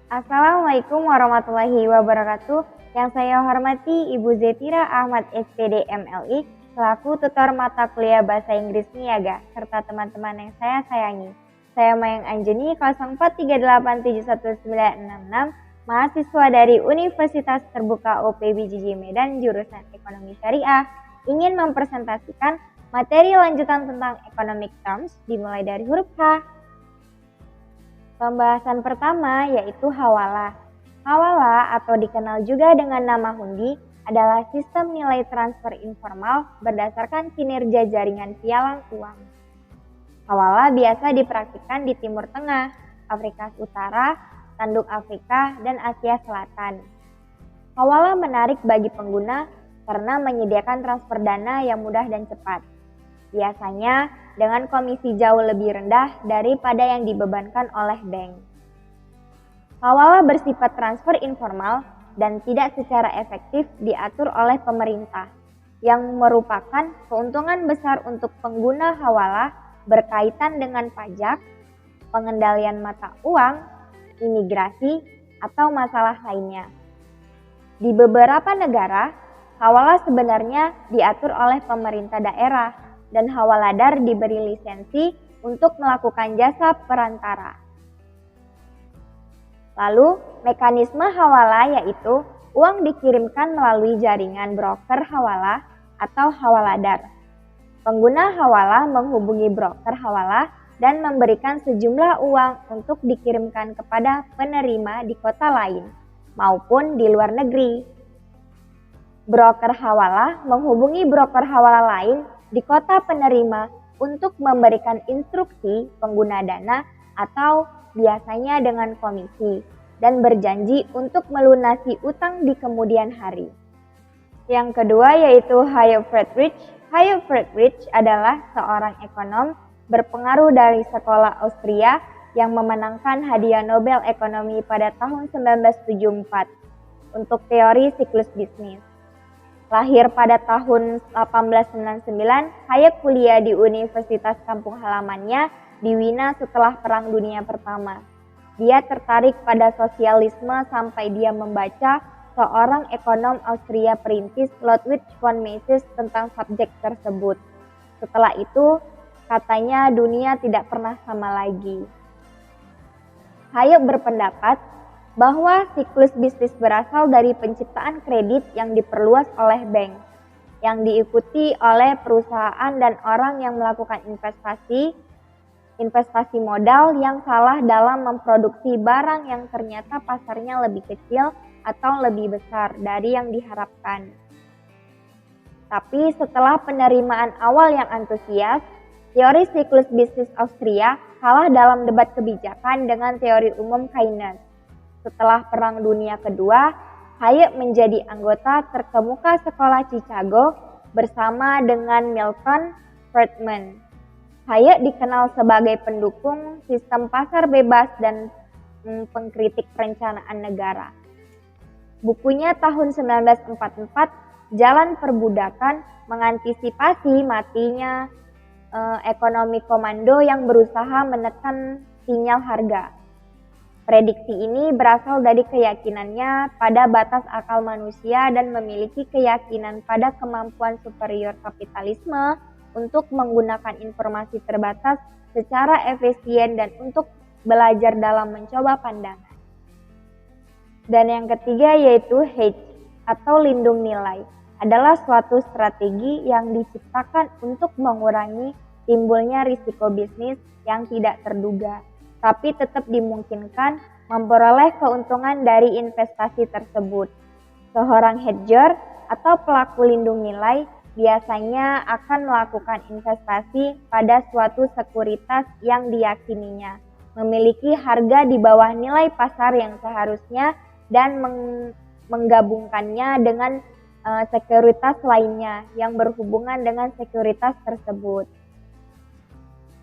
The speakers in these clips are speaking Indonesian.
Assalamualaikum warahmatullahi wabarakatuh. Yang saya hormati Ibu Zetira Ahmad SPD MLI selaku tutor mata kuliah Bahasa Inggris Niaga serta teman-teman yang saya sayangi. Saya Mayang Anjeni 0438711966, mahasiswa dari Universitas Terbuka UPBJJ Medan jurusan Ekonomi Syariah, ingin mempresentasikan materi lanjutan tentang economic terms dimulai dari huruf H. Pembahasan pertama yaitu hawalah. Hawalah atau dikenal juga dengan nama hundi adalah sistem nilai transfer informal berdasarkan kinerja jaringan pialang uang. Hawalah biasa dipraktikkan di Timur Tengah, Afrika Utara, Tanduk Afrika, dan Asia Selatan. Hawalah menarik bagi pengguna karena menyediakan transfer dana yang mudah dan cepat. Biasanya dengan komisi jauh lebih rendah daripada yang dibebankan oleh bank. Hawalah bersifat transfer informal dan tidak secara efektif diatur oleh pemerintah, yang merupakan keuntungan besar untuk pengguna hawalah berkaitan dengan pajak, pengendalian mata uang, imigrasi, atau masalah lainnya. Di beberapa negara, hawalah sebenarnya diatur oleh pemerintah daerah dan hawaladar diberi lisensi untuk melakukan jasa perantara. Lalu, mekanisme hawalah yaitu uang dikirimkan melalui jaringan broker hawalah atau hawaladar. Pengguna hawalah menghubungi broker hawalah dan memberikan sejumlah uang untuk dikirimkan kepada penerima di kota lain maupun di luar negeri. Broker hawalah menghubungi broker hawalah lain di kota penerima untuk memberikan instruksi pengguna dana atau biasanya dengan komisi dan berjanji untuk melunasi utang di kemudian hari. Yang kedua yaitu Hayo Friedrich. Hayo Friedrich adalah seorang ekonom berpengaruh dari sekolah Austria yang memenangkan hadiah Nobel Ekonomi pada tahun 1974 untuk teori siklus bisnis. Lahir pada tahun 1899, Hayek kuliah di Universitas kampung halamannya di Wina setelah Perang Dunia Pertama. Dia tertarik pada sosialisme sampai dia membaca seorang ekonom Austria perintis Ludwig von Mises tentang subjek tersebut. Setelah itu, katanya dunia tidak pernah sama lagi. Hayek berpendapat bahwa siklus bisnis berasal dari penciptaan kredit yang diperluas oleh bank, yang diikuti oleh perusahaan dan orang yang melakukan investasi modal yang salah dalam memproduksi barang yang ternyata pasarnya lebih kecil atau lebih besar dari yang diharapkan. Tapi setelah penerimaan awal yang antusias, teori siklus bisnis Austria kalah dalam debat kebijakan dengan teori umum Keynes. Setelah Perang Dunia Kedua, Hayek menjadi anggota terkemuka sekolah Chicago bersama dengan Milton Friedman. Hayek dikenal sebagai pendukung sistem pasar bebas dan pengkritik perencanaan negara. Bukunya tahun 1944, Jalan Perbudakan, mengantisipasi matinya ekonomi komando yang berusaha menekan sinyal harga. Prediksi ini berasal dari keyakinannya pada batas akal manusia dan memiliki keyakinan pada kemampuan superior kapitalisme untuk menggunakan informasi terbatas secara efisien dan untuk belajar dalam mencoba pandangan. Dan yang ketiga yaitu hedge atau lindung nilai adalah suatu strategi yang diciptakan untuk mengurangi timbulnya risiko bisnis yang tidak terduga, tapi tetap dimungkinkan memperoleh keuntungan dari investasi tersebut. Seorang hedger atau pelaku lindung nilai biasanya akan melakukan investasi pada suatu sekuritas yang diyakininya memiliki harga di bawah nilai pasar yang seharusnya dan menggabungkannya dengan sekuritas lainnya yang berhubungan dengan sekuritas tersebut.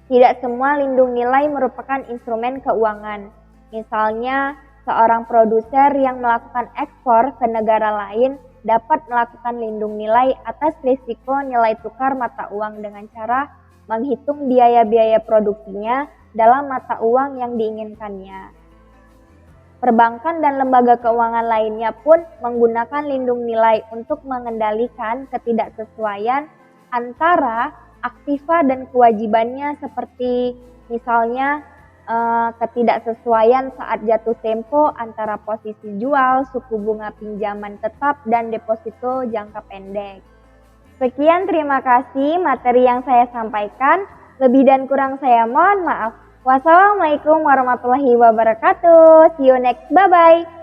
Tidak semua lindung nilai merupakan instrumen keuangan. Misalnya, seorang produser yang melakukan ekspor ke negara lain dapat melakukan lindung nilai atas risiko nilai tukar mata uang dengan cara menghitung biaya-biaya produksinya dalam mata uang yang diinginkannya. Perbankan dan lembaga keuangan lainnya pun menggunakan lindung nilai untuk mengendalikan ketidaksesuaian antara aktiva dan kewajibannya, seperti misalnya ketidaksesuaian saat jatuh tempo antara posisi jual, suku bunga pinjaman tetap, dan deposito jangka pendek. Sekian, terima kasih materi yang saya sampaikan. Lebih dan kurang saya mohon maaf. Wassalamualaikum warahmatullahi wabarakatuh. See you next. Bye-bye.